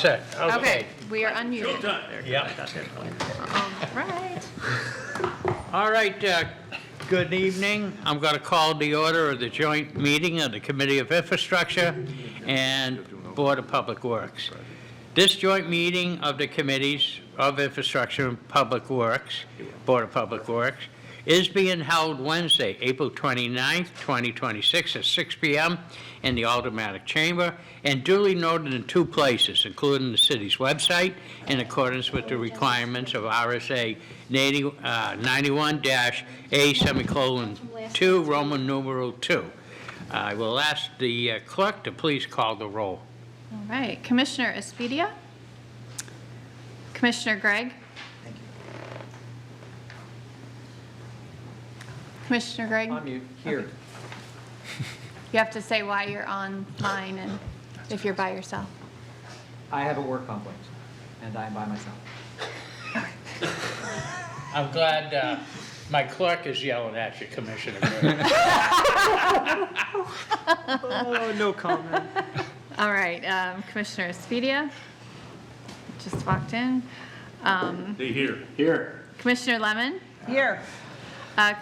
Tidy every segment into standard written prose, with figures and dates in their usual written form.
set. Okay. We are unmuted. Yeah. All right. All right, good evening. I'm going to call the order of the joint meeting of the Committee of Infrastructure and Board of Public Works. This joint meeting of the Committees of Infrastructure and Public Works, Board of Public Works, is being held Wednesday, April 29th, 2026 at 6 p.m. in the Aldermanic Chamber and duly noted in 2 places, including the city's website, in accordance with the requirements of RSA 91-A:2, Roman numeral 2. I will ask the clerk to please call the roll. All right. Commissioner Espedia? Commissioner Gregg? Commissioner Gregg? On mute, here. Okay. You have to say why you're online and if you're by yourself. I have a work conflict, and I'm by myself. I'm glad my clerk is yelling at you, Commissioner. Oh, no comment. All right. Commissioner Espedia just walked in. Here. Commissioner Lemon? Here.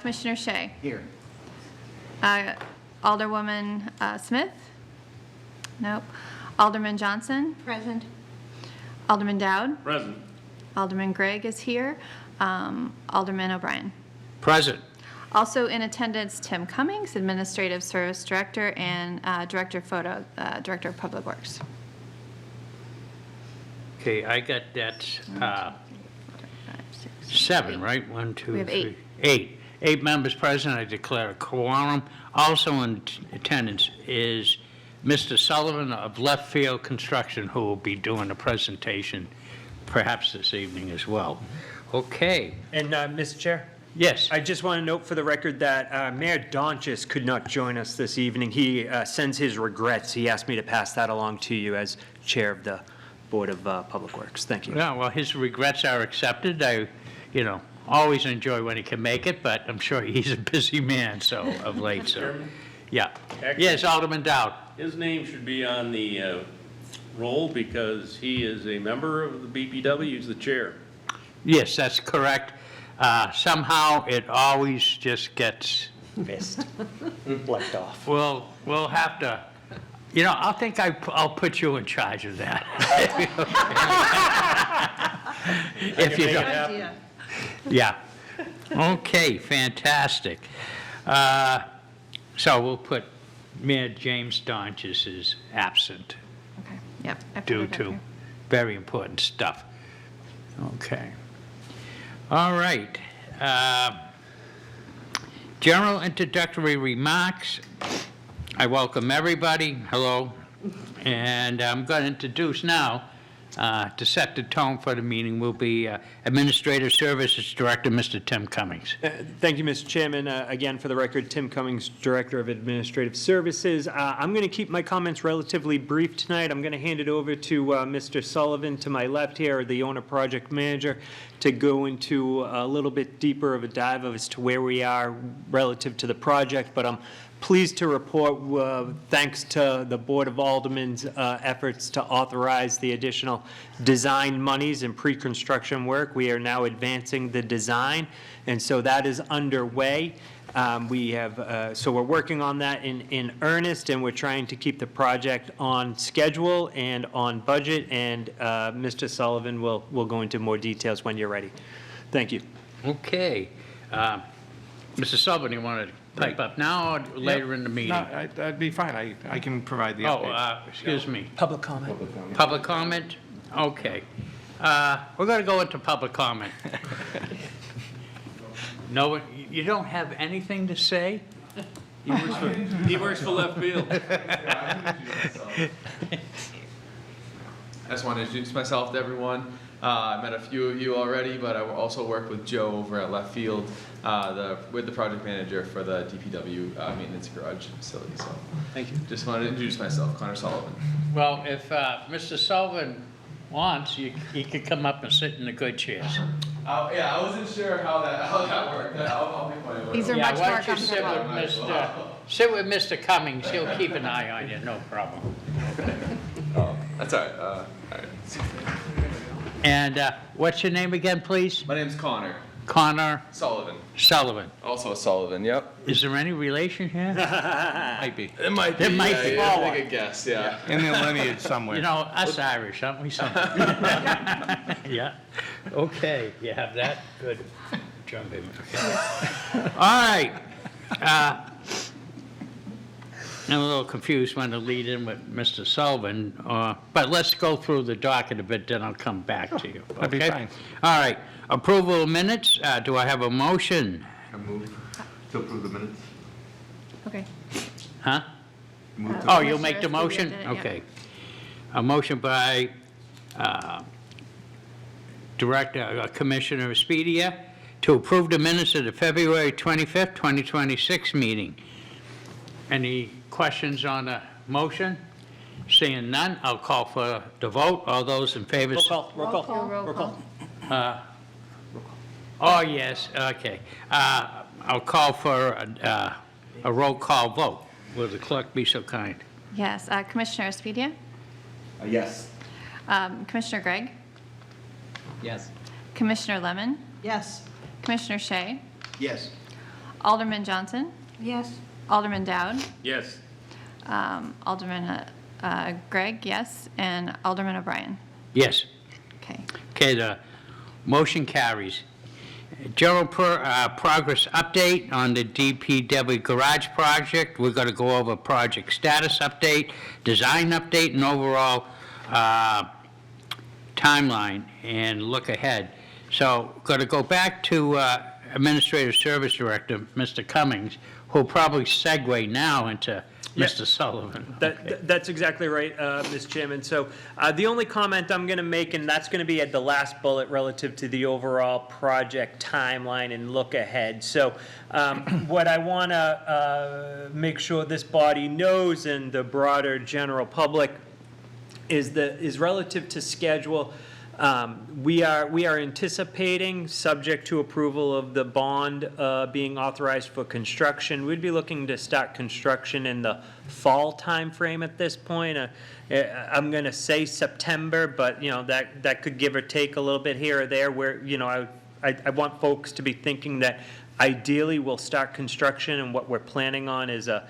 Commissioner Shea? Here. Alderwoman Smith? Nope. Alderman Johnson? Present. Alderman Dowd? Present. Alderman Gregg is here. Alderman O'Brien. Present. Also in attendance, Tim Cummings, Administrative Service Director, and Director of Public Works. Okay, I got that 7, right? 1, 2, We have 3, 8. 8 members present. I declare a quorum. Also in attendance is Mr. Sullivan of Left Field Construction, who will be doing a presentation perhaps this evening as well. Okay. And Mr. Chair, Yes. I just want to note for the record that Mayor Donchis could not join us this evening. He sends his regrets. He asked me to pass that along to you as Chair of the Board of Public Works. Thank you. Yeah, well, his regrets are accepted. I, always enjoy when he can make it, but I'm sure he's a busy man, so, of late, so. Chairman? Yeah. Actually- Yes, Alderman Dowd. His name should be on the roll because he is a member of the BPW, he's the chair. Yes, that's correct. Somehow it always just gets, Missed. Left off. we'll have to, I think I'll put you in charge of that. If you don't. Idea. Yeah. Okay, fantastic. So we'll put Mayor James Donchis is absent Okay. Yep. I put due it up to here. very important stuff. Okay. All right. General introductory remarks. I welcome everybody. Hello. And I'm going to introduce now, to set the tone for the meeting, will be Administrative Services Director, Mr. Tim Cummings. Thank you, Mr. Chairman. Again, for the record, Tim Cummings, Director of Administrative Services. I'm going to keep my comments relatively brief tonight. I'm going to hand it over to Mr. Sullivan to my left here, the owner project manager, to go into a little bit deeper of a dive as to where we are relative to the project. But I'm pleased to report, thanks to the Board of Aldermen's efforts to authorize the additional design monies and pre-construction work, we are now advancing the design, and so that is underway. So we're working on that in earnest, and we're trying to keep the project on schedule and on budget, and Mr. Sullivan will go into more details when you're ready. Thank you. Okay. Mr. Sullivan, you want to pipe up now or later in the meeting? No, that'd be fine. I can provide the update. Oh, excuse me. Public comment. Public comment? Okay. We're going to go into public comment. No, you don't have anything to say? He works for Left Field. I just want to introduce myself to everyone. I met a few of you already, but I also work with Joe over at Left Field, with the project manager for the DPW maintenance garage facility. So, Thank you. just wanted to introduce myself, Connor Sullivan. Well, if Mr. Sullivan wants, he could come up and sit in the good chairs. Yeah, I wasn't sure how that worked. I'll make my way. These are Yeah, much why more don't you sit comfortable. sit with Mr. Cummings, he'll keep an eye on you, no problem. That's all right. All right. And what's your name again, please? My name's Connor Connor Sullivan. Sullivan. Also a Sullivan. Yep. Is there any relation here? Might be. It might be. It might be. Yeah, take a guess. Yeah. In the lineage somewhere. You know, us Irish, aren't we, something? Yeah, okay, you have that? Good. Jump in. Okay. All right. I'm a little confused when to lead in with Mr. Sullivan, but let's go through the docket a bit, then I'll come back to you. That'd be okay? fine. All right, approval of minutes, do I have a motion? I move to approve the minutes. Okay. Huh? Move to- Oh, you'll make the Commissioner motion? Esposito did it, yeah. Okay. A motion by Director Commissioner Esposito to approve the minutes of the February 25th, 2026 meeting. Any questions on the motion? Seeing none, I'll call for the vote. All those in favor? Roll call, roll call. Roll call. Oh, yes, okay. I'll call for a roll call vote. Will the clerk be so kind? Yes, Commissioner Esposito, Yes. Commissioner Gregg, Yes. Commissioner Lemon, Yes. Commissioner Shea, Yes. Alderman Johnson, Yes. Alderman Dowd, Yes. Alderman Gregg, yes, and Alderman O'Brien. Yes. Okay. Okay, the motion carries. General progress update on the DPW garage project. We're going to go over project status update, design update, and overall timeline and look ahead. So going to go back to Administrative Service Director, Mr. Cummings, who'll probably segue now into Yeah. Mr. Sullivan. Okay. That's exactly right, Ms. Chairman. So the only comment I'm going to make, and that's going to be at the last bullet relative to the overall project timeline and look ahead. So what I want to make sure this body knows and the broader general public is relative to schedule. We are anticipating, subject to approval of the bond being authorized for construction, we'd be looking to start construction in the fall timeframe at this point. I'm going to say September, but, you know, that could give or take a little bit here or there where, you know, I want folks to be thinking that ideally we'll start construction, and what we're planning on is a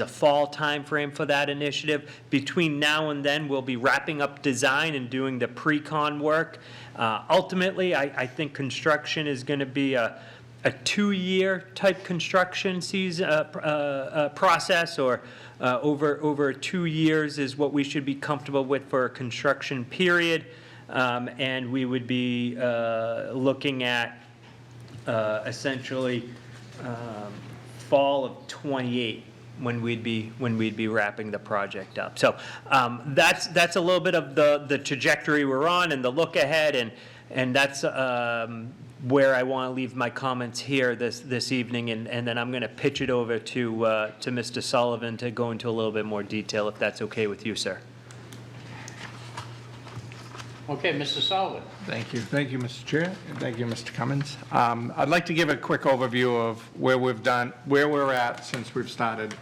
fall timeframe for that initiative. Between now and then, we'll be wrapping up design and doing the pre-con work. Ultimately, I think construction is going to be a 2-year type construction season, process, or over 2 years is what we should be comfortable with for a construction period. And we would be looking at essentially fall of '28 when we'd be wrapping the project up. So that's a little bit of the trajectory we're on and the look ahead, and that's where I want to leave my comments here this evening, and then I'm going to pitch it over to Mr. Sullivan to go into a little bit more detail, if that's okay with you, sir. Okay, Mr. Sullivan. Thank you, Mr. Chair, and thank you, Mr. Cummins. I'd like to give a quick overview of where we're at since we've started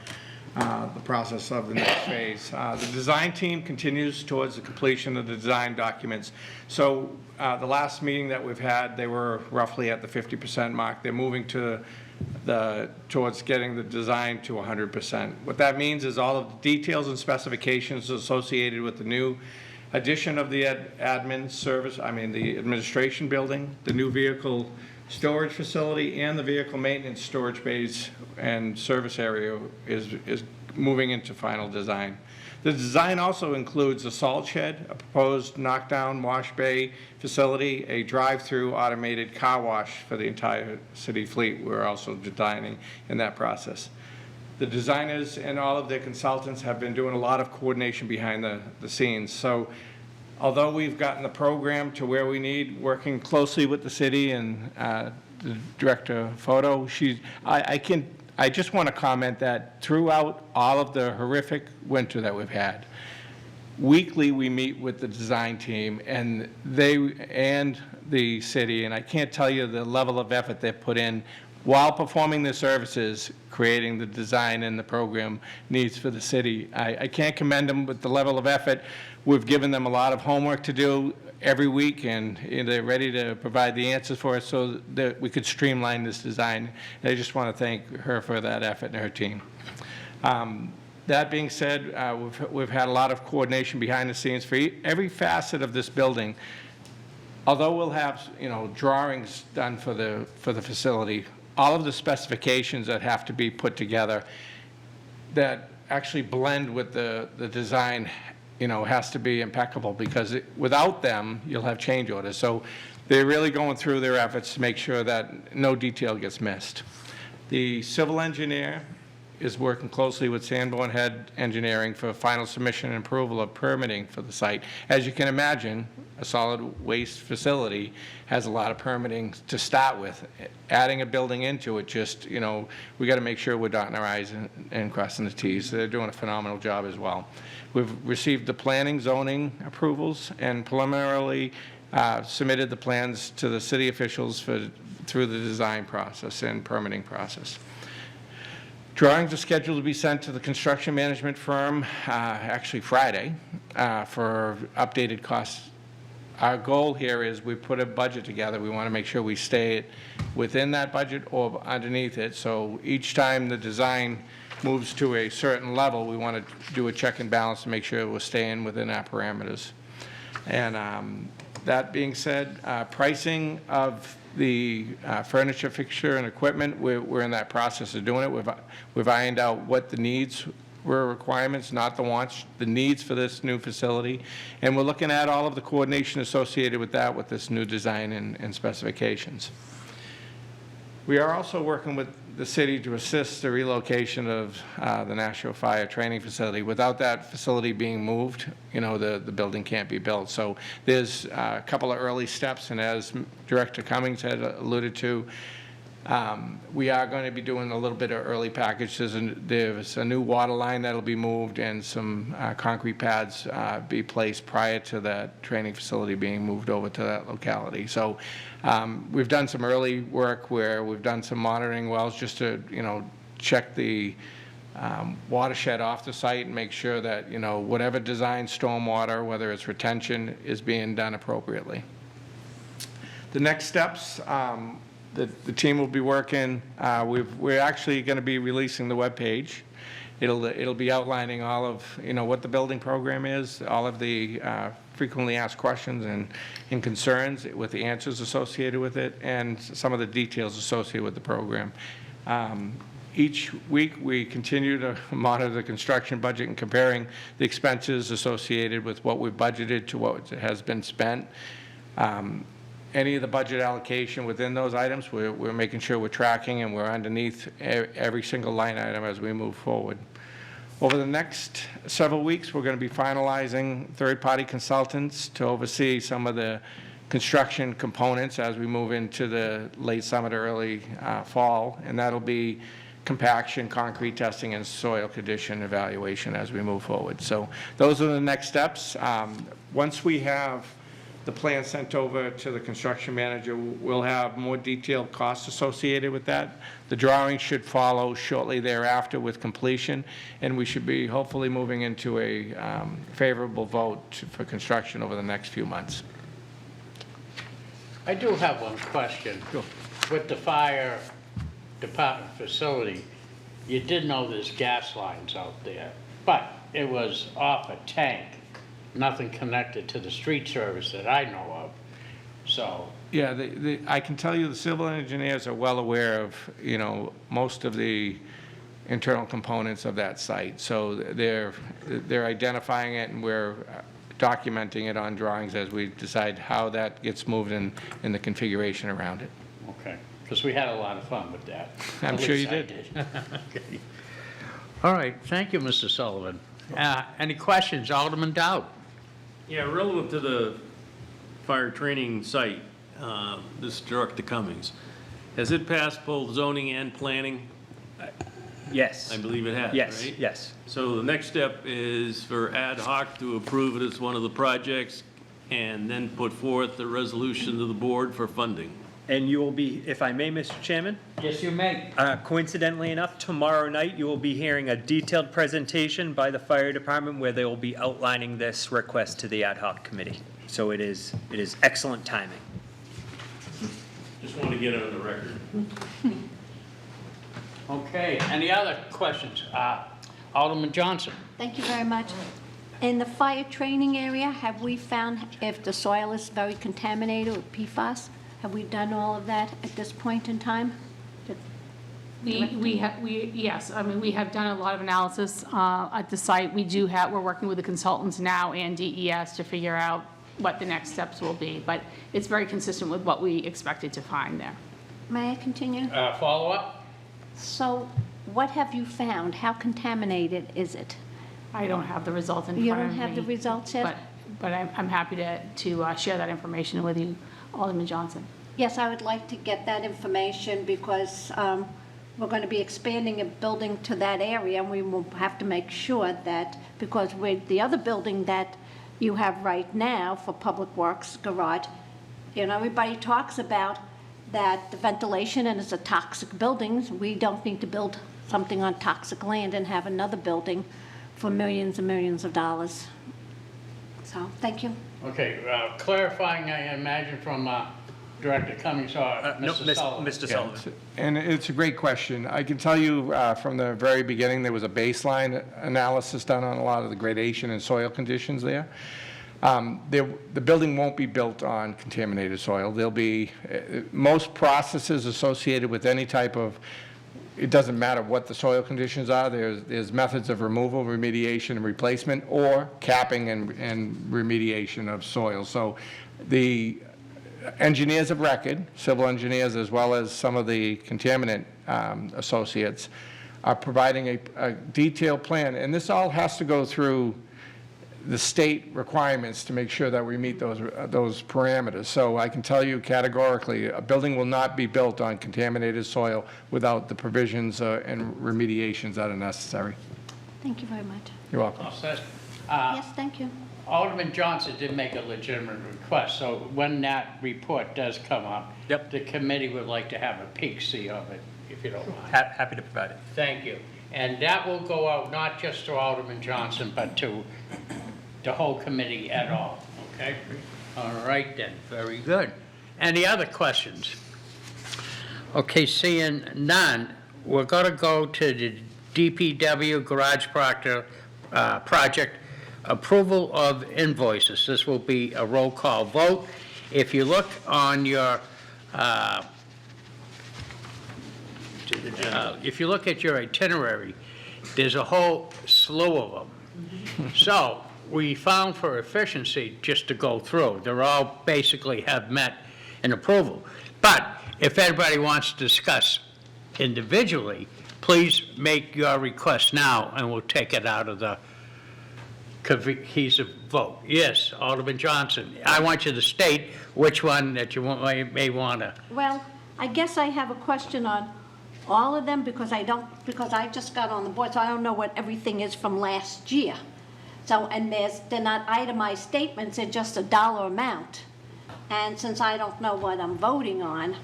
the process of the next phase. The design team continues towards the completion of the design documents. So the last meeting that we've had, they were roughly at the 50% mark. They're moving towards getting the design to 100%. What that means is all of the details and specifications associated with the new addition of the the administration building, the new vehicle storage facility, and the vehicle maintenance storage bays and service area is moving into final design. The design also includes a salt shed, a proposed knockdown wash bay facility, a drive-through automated car wash for the entire city fleet. We're also designing in that process. The designers and all of their consultants have been doing a lot of coordination behind the scenes. So although we've gotten the program to where we need, working closely with the city and the director of photo, I just want to comment that throughout all of the horrific winter that we've had, weekly we meet with the design team and the city, and I can't tell you the level of effort they've put in while performing their services, creating the design and the program needs for the city. I can't commend them with the level of effort. We've given them a lot of homework to do every week, and they're ready to provide the answers for us so that we could streamline this design. And I just want to thank her for that effort and her team. That being said, we've had a lot of coordination behind the scenes for every facet of this building. Although we'll have, drawings done for the facility, all of the specifications that have to be put together that actually blend with the design, has to be impeccable, because without them, you'll have change orders. So they're really going through their efforts to make sure that no detail gets missed. The civil engineer is working closely with Sanborn Head Engineering for final submission and approval of permitting for the site. As you can imagine, a solid waste facility has a lot of permitting to start with. Adding a building into it, just, we got to make sure we're dotting our I's and crossing the T's. They're doing a phenomenal job as well. We've received the planning, zoning approvals, and preliminarily submitted the plans to the city officials through the design process and permitting process. Drawings are scheduled to be sent to the construction management firm, actually Friday, for updated costs. Our goal here is we put a budget together. We want to make sure we stay within that budget or underneath it. So each time the design moves to a certain level, we want to do a check and balance to make sure we're staying within our parameters. And that being said, pricing of the furniture, fixture, and equipment, we're in that process of doing it. We've ironed out what the needs were, requirements, not the wants, the needs for this new facility. And we're looking at all of the coordination associated with that, with this new design and specifications. We are also working with the city to assist the relocation of the National Fire Training Facility. Without that facility being moved, the building can't be built. So there's a couple of early steps, and as Director Cummings had alluded to, we are going to be doing a little bit of early package. There's a new water line that'll be moved, and some concrete pads be placed prior to that training facility being moved over to that locality. So we've done some early work where we've done some monitoring wells just to, check the watershed off the site and make sure that, whatever design stormwater, whether it's retention, is being done appropriately. The next steps, the team will be working. We're actually going to be releasing the webpage. It'll be outlining all of, what the building program is, all of the frequently asked questions and concerns with the answers associated with it, and some of the details associated with the program. Each week, we continue to monitor the construction budget and comparing the expenses associated with what we've budgeted to what has been spent. Any of the budget allocation within those items, we're making sure we're tracking and we're underneath every single line item as we move forward. Over the next several weeks, we're going to be finalizing third-party consultants to oversee some of the construction components as we move into the late summer to early fall, and that'll be compaction, concrete testing, and soil condition evaluation as we move forward. So those are the next steps. Once we have the plan sent over to the construction manager, we'll have more detailed costs associated with that. The drawing should follow shortly thereafter with completion, and we should be hopefully moving into a favorable vote for construction over the next few months. I do have one question. Sure. With the fire department facility, you did know there's gas lines out there, but it was off a tank, nothing connected to the street service that I know of. So, Yeah, I can tell you the civil engineers are well aware of, most of the internal components of that site. So they're identifying it, and we're documenting it on drawings as we decide how that gets moved in the configuration around it. okay, because we had a lot of fun with that. I'm At sure you least I did. Okay. All right, thank you, Mr. Sullivan. Any questions, Alderman Dowd? Yeah, relative to the fire training site, this is Director Cummings. Has it passed both zoning and planning? Yes. I believe it has, right? Yes, yes. So the next step is for ad hoc to approve it as one of the projects and then put forth the resolution to the board for funding. And you will be, if I may, Mr. Chairman, Yes, you may. coincidentally enough, tomorrow night, you will be hearing a detailed presentation by the fire department where they will be outlining this request to the ad hoc committee. So it is excellent timing. Just want to get it on the record. Okay, any other questions? Alderman Johnson? Thank you very much. In the fire training area, have we found if the soil is very contaminated with PFAS? Have we done all of that at this point in time? Yes, I mean, we have done a lot of analysis at the site. We're working with the consultants now and DES to figure out what the next steps will be, but it's very consistent with what we expected to find there. May I continue? Follow-up? So what have you found? How contaminated is it? I don't have the results in You front of don't me. have the results yet? But I'm happy to share that information with you, Alderman Johnson. Yes, I would like to get that information because we're going to be expanding a building to that area, and we will have to make sure that, because with the other building that you have right now for Public Works Garage, you know, everybody talks about that the ventilation and it's a toxic building. We don't need to build something on toxic land and have another building for millions and millions of dollars. So, thank you. Okay, clarifying, I imagine, from Director Cummings or No, Mr. Sullivan? Mr. Sullivan. And it's a great question. I can tell you from the very beginning, there was a baseline analysis done on a lot of the gradation and soil conditions there. The building won't be built on contaminated soil. There'll be, most processes associated with any type of, it doesn't matter what the soil conditions are, there's methods of removal, remediation, and replacement, or capping and remediation of soil. So the engineers of record, civil engineers, as well as some of the contaminant associates, are providing a detailed plan. And this all has to go through the state requirements to make sure that we meet those parameters. So I can tell you categorically, a building will not be built on contaminated soil without the provisions and remediations that are necessary. Thank you very much. You're welcome. All set. Yes, thank you. Alderman Johnson did make a legitimate request, so when that report does come up, Yep. the committee would like to have a peek-see of it, if you don't mind. Happy to provide it. Thank you. And that will go out not just to Alderman Johnson, but to the whole committee at all, okay? All right then, very good. Any other questions? Okay, seeing none, we're going to go to the DPW Garage project approval of invoices. This will be a roll call vote. If you look on your, if you look at your itinerary, there's a whole slew of them. So we found for efficiency just to go through. They're all basically have met an approval. But if anybody wants to discuss individually, please make your request now, and we'll take it out of the cohesive vote. Yes, Alderman Johnson, I want you to state which one that you may want to. Well, I guess I have a question on all of them because I just got on the board, so I don't know what everything is from last year. So, and they're not itemized statements, they're just a dollar amount. And since I don't know what I'm voting on,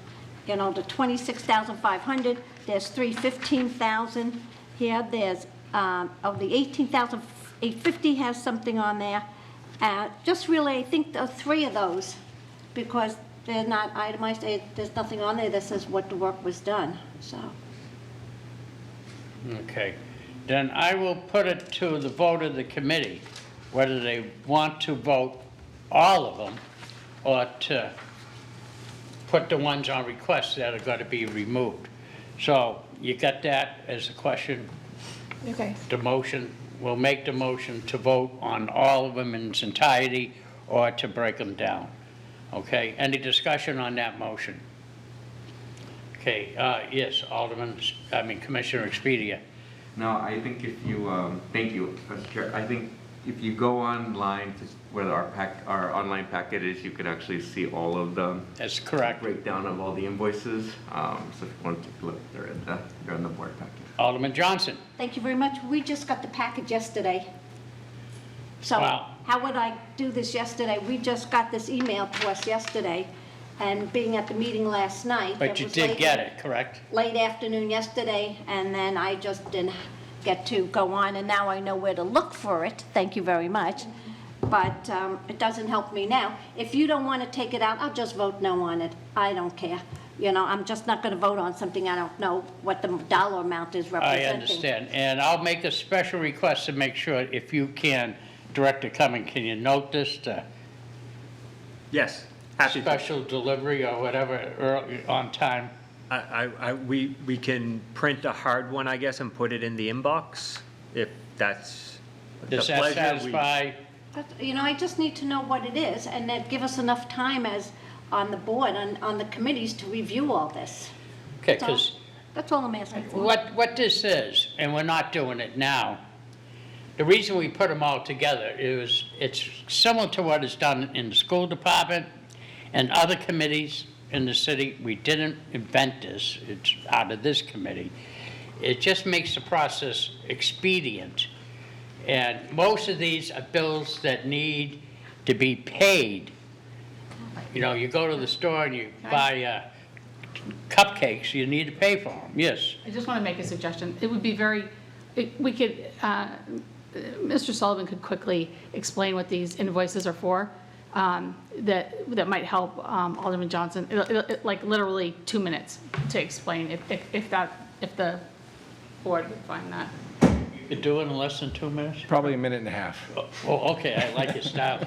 you know, the 26,500, there's 315,000 here, there's, of the 18,850 has something on there. Just really, I think the three of those, because they're not itemized, there's nothing on there that says what the work was done, so. Okay. Then I will put it to the vote of the committee, whether they want to vote all of them or to put the ones on request that are going to be removed. So you got that as a question? Okay. The motion, we'll make the motion to vote on all of them in its entirety or to break them down. Okay, any discussion on that motion? Okay, yes, Commissioner Expedia. No, I think if you, thank you, Mr. Chair. I think if you go online to where our online packet is, you can actually see all of the That's correct. breakdown of all the invoices. So if you want to take a look, they're in the board packet. Alderman Johnson. Thank you very much. We just got the package yesterday. So Wow. how would I do this yesterday? We just got this email to us yesterday, and being at the meeting last night. But it you was did late- get it, correct? Late afternoon yesterday, and then I just didn't get to go on, and now I know where to look for it. Thank you very much. But it doesn't help me now. If you don't want to take it out, I'll just vote no on it. I don't care. You know, I'm just not going to vote on something I don't know what the dollar amount is I representing. understand, and I'll make a special request to make sure, if you can, Director Cummings, can you note this to Yes, happy to. special delivery or whatever, early, on time? We can print a hard one, I guess, and put it in the inbox, if that's the Does that pleasure. satisfy? But, you know, I just need to know what it is, and then give us enough time as, on the board, on the committees, to review all this. Okay, That's all- because That's all I'm asking for. what this is, and we're not doing it now, the reason we put them all together is, it's similar to what is done in the school department and other committees in the city. We didn't invent this, it's out of this committee. It just makes the process expedient. And most of these are bills that need to be paid. You know, you go to the store and you buy cupcakes, you need to pay for them, yes. I just want to make a suggestion. It would be very, we could, Mr. Sullivan could quickly explain what these invoices are for, that might help Alderman Johnson, like literally 2 minutes to explain if the board would find that. You could do it in less than 2 minutes? Probably a minute and a half. Oh, okay, I like your style.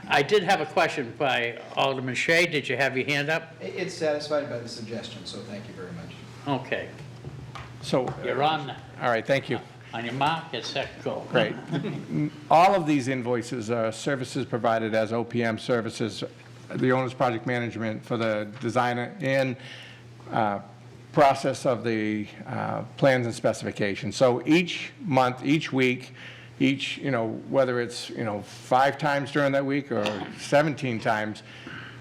I did have a question by Alderman Shea. Did you have your hand up? It's satisfied by the suggestion, so thank you very much. Okay, So, you're on, all right, thank you. on your mark, get set, go. Great. All of these invoices are services provided as OPM services, the owner's project management for the design and process of the plans and specifications. So each month, each week, each, whether it's, 5 times during that week or 17 times,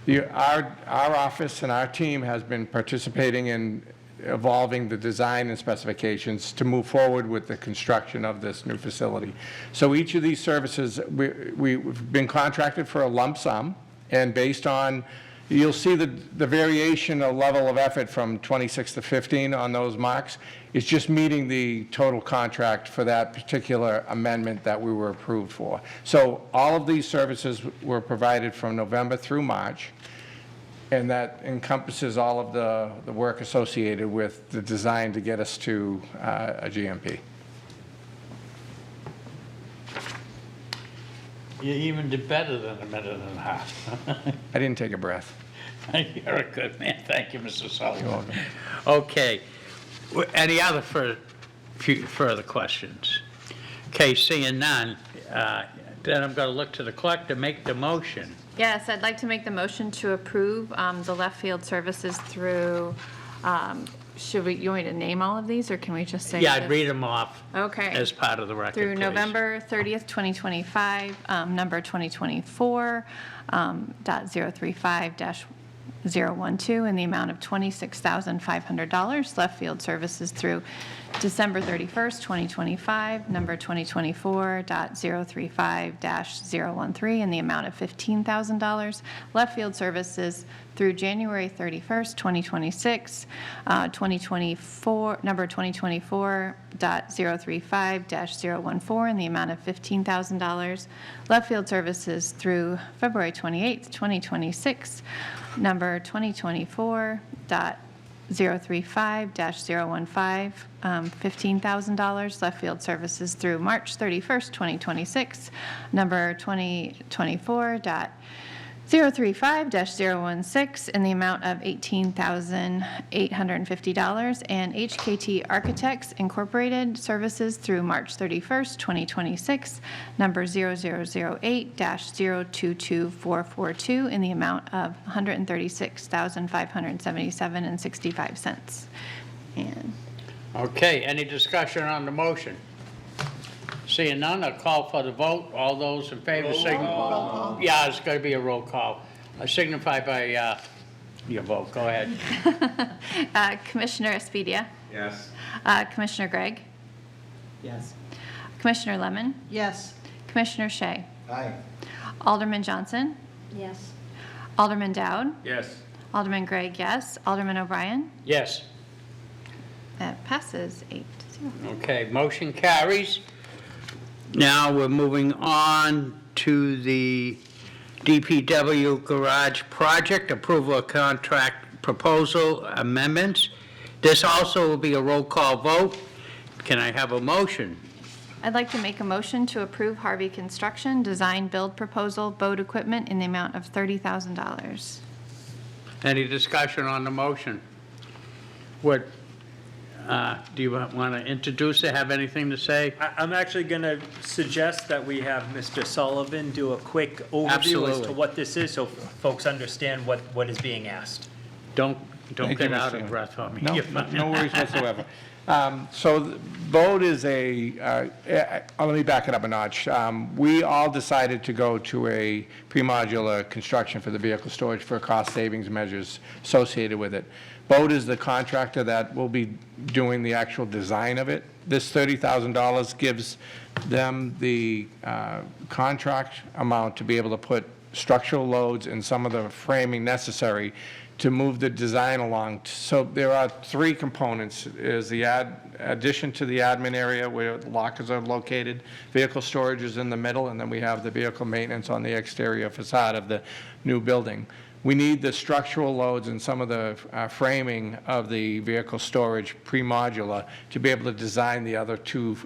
our office and our team has been participating in evolving the design and specifications to move forward with the construction of this new facility. So each of these services, we've been contracted for a lump sum, and based on, you'll see the variation of level of effort from 26 to 15 on those marks. It's just meeting the total contract for that particular amendment that we were approved for. So all of these services were provided from November through March, and that encompasses all of the work associated with the design to get us to a GMP. You even did better than a minute and a half. I didn't take a breath. You're a good man. Thank you, Mr. Sullivan. You're welcome. Okay. Any other further questions? Okay, seeing none, then I'm going to look to the clerk to make the motion. Yes, I'd like to make the motion to approve the left field services through, you want me to name all of these, or can we just say? Yeah, I'd this? read them off Okay. as part of the record, Through please. November 30th, 2025, number 2024, .035-012, in the amount of $26,500. Left field services through December 31st, 2025, number 2024.035-013, in the amount of $15,000. Left field services through January 31st, 2026, number 2024.035-014, in the amount of $15,000. Left field services through February 28th, 2026, number 2024.035-015, $15,000. Left field services through March 31st, 2026, number 2024.035-016, in the amount of $18,850. And HKT Architects Incorporated services through March 31st, 2026, number 0008-022442, in the amount of $136,577.65. And Okay, any discussion on the motion? Seeing none, I'll call for the vote. All those in favor signify. Yeah, it's going to be a roll call. Signify by your vote. Go ahead. Commissioner Espedia, Yes. Commissioner Gregg, Yes. Commissioner Lemon, Yes. Commissioner Shea, Aye. Alderman Johnson, Yes. Alderman Dowd, Yes. Alderman Gregg, yes. Alderman O'Brien. Yes. That passes 8-0. Okay, motion carries. Now we're moving on to the DPW garage project, approval of contract proposal amendments. This also will be a roll call vote. Can I have a motion? I'd like to make a motion to approve Harvey Construction design build proposal boat equipment in the amount of $30,000. Any discussion on the motion? What, do you want to introduce it, have anything to say? I'm actually going to suggest that we have Mr. Sullivan do a quick overview as Absolutely. to what this is, so folks understand what is being asked. Don't Thank you, get out Mr. of breath on me. No, You're fine. no worries whatsoever. So BOAT is let me back it up a notch. We all decided to go to a pre-modular construction for the vehicle storage for cost savings measures associated with it. BOAT is the contractor that will be doing the actual design of it. This $30,000 gives them the contract amount to be able to put structural loads and some of the framing necessary to move the design along. So there are three components, is the addition to the admin area where the lockers are located, vehicle storage is in the middle, and then we have the vehicle maintenance on the exterior facade of the new building. We need the structural loads and some of the framing of the vehicle storage pre-modular to be able to design the other two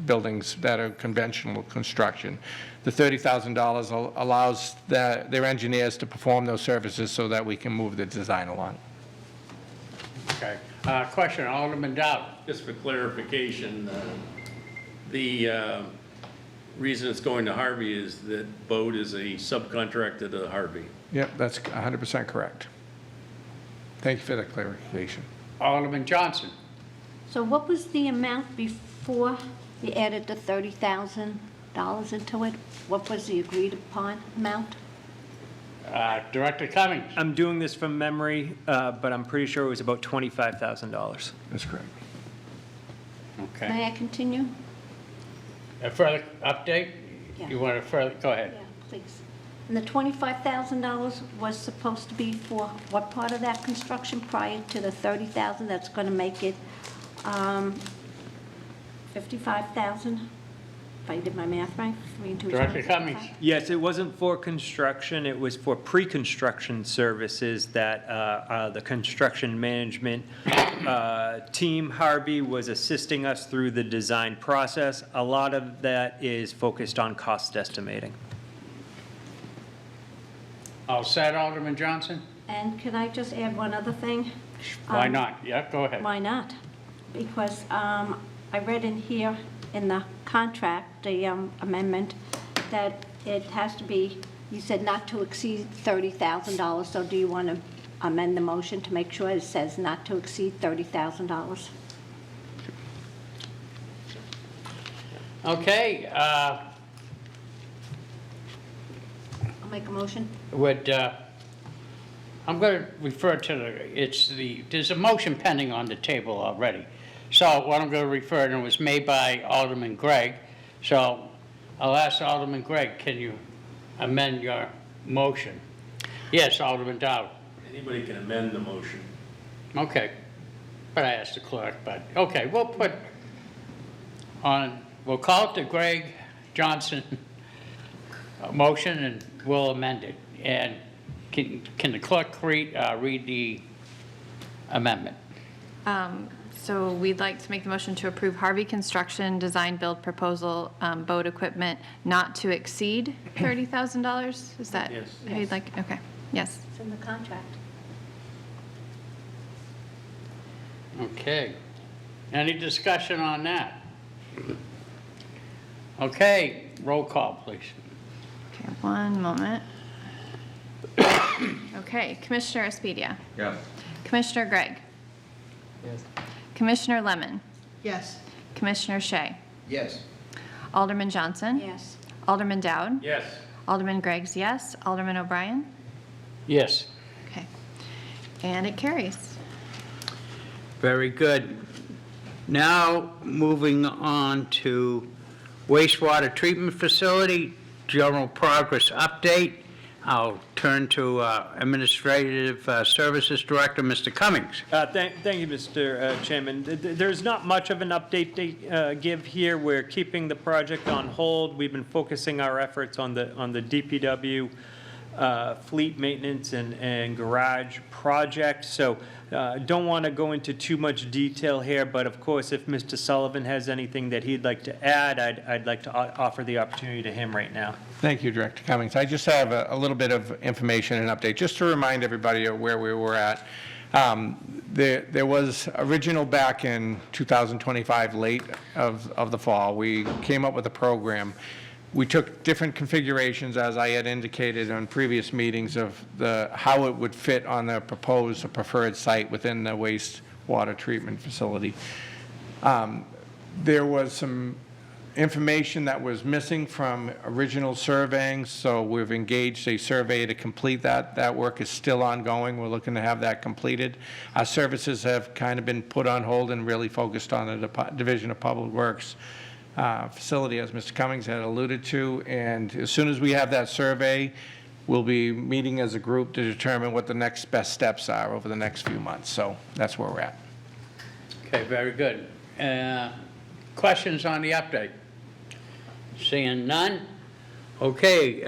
buildings that are conventional construction. The $30,000 allows their engineers to perform those services so that we can move the design along. Okay. Question, Alderman Dowd. Just for clarification, the reason it's going to Harvey is that BOAT is a subcontractor to Harvey. Yep, that's 100% correct. Thank you for that clarification. Alderman Johnson. So what was the amount before you added the $30,000 into it? What was the agreed upon amount? Director Cummings. I'm doing this from memory, but I'm pretty sure it was about $25,000. That's correct. Okay. May I continue? A further update? Yeah. You want to further, go ahead. Yeah, please. And the $25,000 was supposed to be for what part of that construction prior to the $30,000 that's going to make it $55,000? If I did my math right? 3 and 2 is Director 25. Cummings. Yes, it wasn't for construction, it was for pre-construction services that the construction management team, Harvey, was assisting us through the design process. A lot of that is focused on cost estimating. All set, Alderman Johnson? And can I just add one other thing? Why not? Yeah, go ahead. Why not? Because I read in here in the contract, the amendment, that it has to be, you said not to exceed $30,000. So do you want to amend the motion to make sure it says not to exceed $30,000? Okay, I'll make a motion. I'm going to refer to there's a motion pending on the table already. So what I'm going to refer to was made by Alderman Gregg. So I'll ask Alderman Gregg, can you amend your motion? Yes, Alderman Dowd. Anybody can amend the motion. Okay. But I asked the clerk, but, okay, we'll call it the Gregg Johnson motion and we'll amend it. And can the clerk read the amendment? So we'd like to make the motion to approve Harvey Construction design build proposal boat equipment not to exceed $30,000? Is that? Yes. how you'd like? Okay, yes. It's in the contract. Okay. Any discussion on that? Okay, roll call, please. Okay, one moment. Okay, Commissioner Espedia. Yes. Commissioner Gregg. Yes. Commissioner Lemon. Yes. Commissioner Shea. Yes. Alderman Johnson. Yes. Alderman Dowd. Yes. Alderman Gregg's yes. Alderman O'Brien. Yes. Okay. And it carries. Very good. Now, moving on to wastewater treatment facility, general progress update. I'll turn to Administrative Services Director, Mr. Cummings. Thank you, Mr. Chairman. There's not much of an update to give here. We're keeping the project on hold. We've been focusing our efforts on the DPW fleet maintenance and garage project. So don't want to go into too much detail here, but of course, if Mr. Sullivan has anything that he'd like to add, I'd like to offer the opportunity to him right now. Thank you, Director Cummings. I just have a little bit of information and update, just to remind everybody of where we were at. There was original back in 2025, late of the fall, we came up with a program. We took different configurations, as I had indicated on previous meetings, of how it would fit on the proposed or preferred site within the wastewater treatment facility. There was some information that was missing from original surveying, so we've engaged a survey to complete that. That work is still ongoing. We're looking to have that completed. Our services have kind of been put on hold and really focused on the Division of Public Works facility, as Mr. Cummings had alluded to, and as soon as we have that survey, we'll be meeting as a group to determine what the next best steps are over the next few months. So that's where we're at. Okay, very good. Questions on the update? Seeing none? Okay,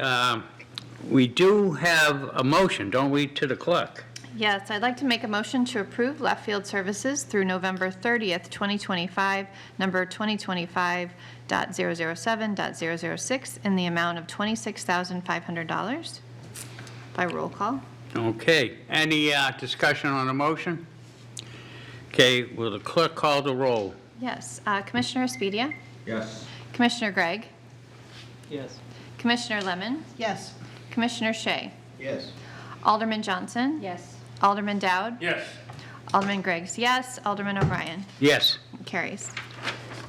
we do have a motion, don't we, to the clerk? Yes, I'd like to make a motion to approve left field services through November 30th, 2025, number 2025.007.006, in the amount of $26,500 by roll call. Okay, any discussion on the motion? Okay, will the clerk call the roll? Yes, Commissioner Espedia, Yes. Commissioner Gregg, Yes. Commissioner Lemon, Yes. Commissioner Shea, Yes. Alderman Johnson, Yes. Alderman Dowd, Yes. Alderman Greggs, yes, Alderman O'Brien. Yes. Carries.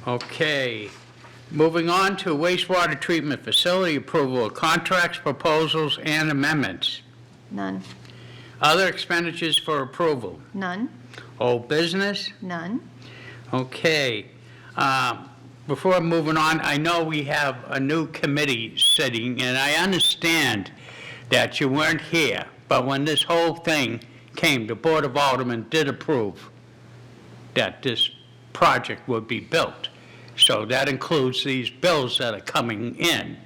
Okay, moving on to wastewater treatment facility approval of contracts, proposals, and amendments. None. Other expenditures for approval. None. Old business? None. Okay. Before moving on, I know we have a new committee sitting, and I understand that you weren't here, but when this whole thing came, the Board of Aldermen did approve that this project would be built. So that includes these bills that are coming in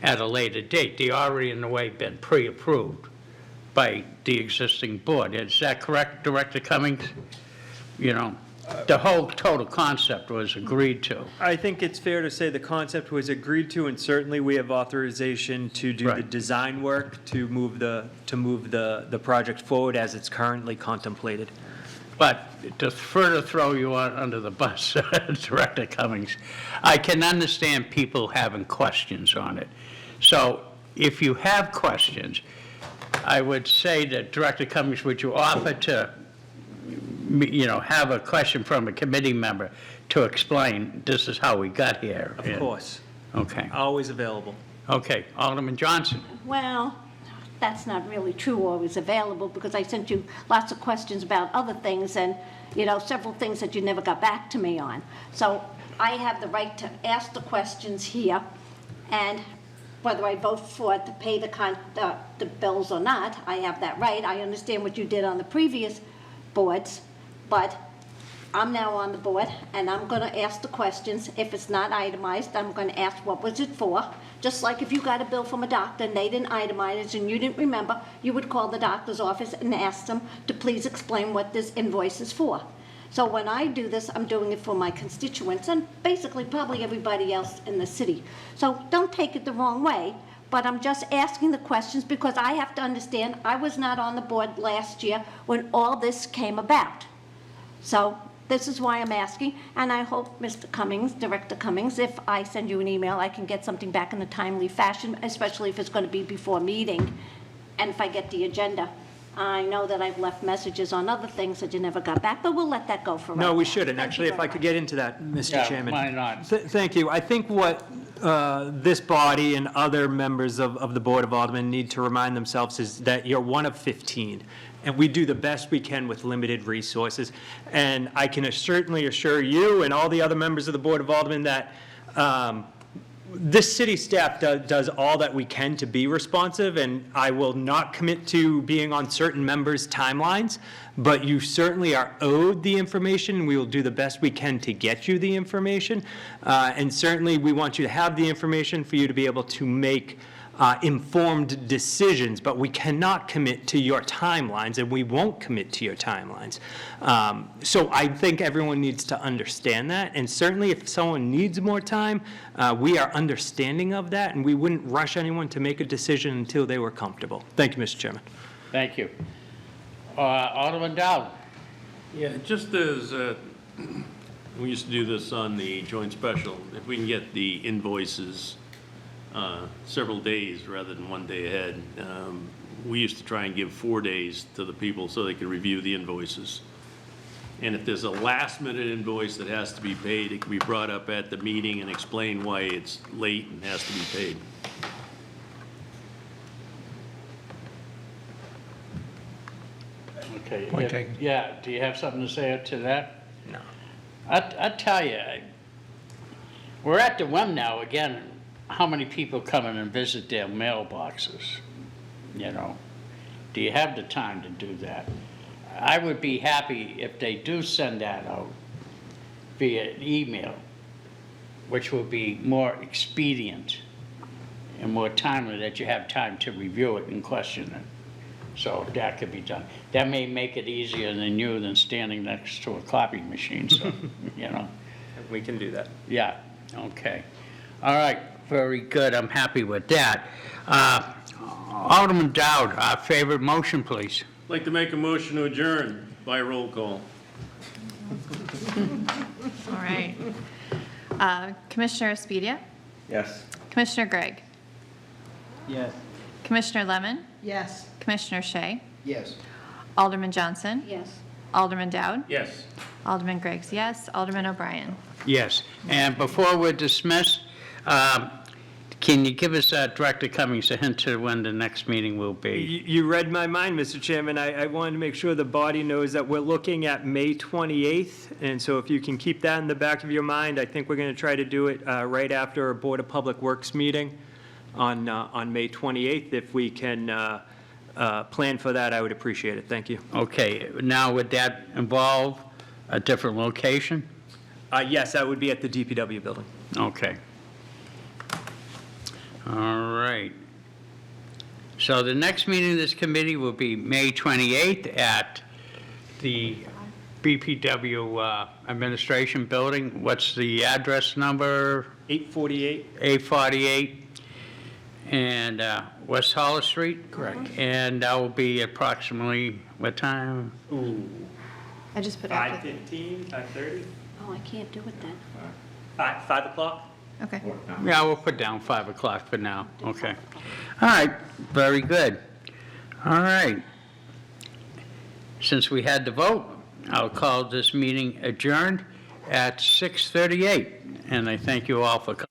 at a later date. They already, in a way, been pre-approved by the existing board. Is that correct, Director Cummings? You know, the whole total concept was agreed to. I think it's fair to say the concept was agreed to, and certainly we have authorization to do the Right. design work to move the project forward as it's currently contemplated. But to further throw you under the bus, Director Cummings, I can understand people having questions on it. So if you have questions, I would say that, Director Cummings, would you offer to, you know, have a question from a committee member to explain this is how we got here? Of course. Okay. Always available. Okay. Alderman Johnson. Well, that's not really true, always available, because I sent you lots of questions about other things and, you know, several things that you never got back to me on. So I have the right to ask the questions here, and whether I vote for it to pay the bills or not, I have that right. I understand what you did on the previous boards, but I'm now on the board, and I'm going to ask the questions. If it's not itemized, I'm going to ask, what was it for? Just like if you got a bill from a doctor and they didn't itemize it and you didn't remember, you would call the doctor's office and ask them to please explain what this invoice is for. So when I do this, I'm doing it for my constituents and basically probably everybody else in the city. So don't take it the wrong way, but I'm just asking the questions because I have to understand I was not on the board last year when all this came about. So this is why I'm asking, and I hope, Mr. Cummings, Director Cummings, if I send you an email, I can get something back in a timely fashion, especially if it's going to be before meeting, and if I get the agenda. I know that I've left messages on other things that you never got back, but we'll let that go for right No, we now. shouldn't. Thank Actually, you if I very could much. get into that, Mr. Yeah, Chairman. why not? Thank you. I think what this body and other members of the Board of Aldermen need to remind themselves is that you're one of 15, and we do the best we can with limited resources. And I can certainly assure you and all the other members of the Board of Aldermen that This city staff does all that we can to be responsive, and I will not commit to being on certain members' timelines, but you certainly are owed the information. We will do the best we can to get you the information, and certainly we want you to have the information for you to be able to make informed decisions, but we cannot commit to your timelines, and we won't commit to your timelines. So I think everyone needs to understand that, and certainly if someone needs more time, we are understanding of that, and we wouldn't rush anyone to make a decision until they were comfortable. Thank you, Mr. Chairman. Thank you. Alderman Dowd? Yeah, just as, we used to do this on the joint special, if we can get the invoices several days rather than one day ahead. We used to try and give 4 days to the people so they could review the invoices. And if there's a last minute invoice that has to be paid, it can be brought up at the meeting and explain why it's late and has to be paid. Okay. Point taken. Yeah, do you have something to say to that? No. I tell you, we're at the whim now, again, how many people come in and visit their mailboxes, you know? Do you have the time to do that? I would be happy if they do send that out via email, which will be more expedient and more timely, that you have time to review it and question it. So that could be done. That may make it easier than standing next to a copy machine, so, you know. We can do that. Yeah, okay. All right, very good, I'm happy with that. Alderman Dowd, our favorite motion, please. I'd like to make a motion to adjourn by roll call. All right. Commissioner Espedia? Yes. Commissioner Gregg? Yes. Commissioner Lemon? Yes. Commissioner Shea? Yes. Alderman Johnson? Yes. Alderman Dowd? Yes. Alderman Greggs, yes. Alderman O'Brien? Yes, and before we're dismissed, can you give us, Director Cummings, a hint to when the next meeting will be? You read my mind, Mr. Chairman. I wanted to make sure the body knows that we're looking at May 28th, and so if you can keep that in the back of your mind, I think we're going to try to do it right after a Board of Public Works meeting on May 28th. If we can plan for that, I would appreciate it. Thank you. Okay, now would that involve a different location? Yes, that would be at the DPW building. Okay. All right. So the next meeting of this committee will be May 28th at the BPW Administration Building. What's the address number? 848? 848 and West Hollis Street? Correct. And that will be approximately what time? Ooh, I just put after. 5:15, 5:30? Oh, I can't do it then. 5 o'clock? Okay. Yeah, we'll put down 5 o'clock for now. Okay. All right, very good. All right. Since we had the vote, I'll call this meeting adjourned at 6:38, and I thank you all for coming.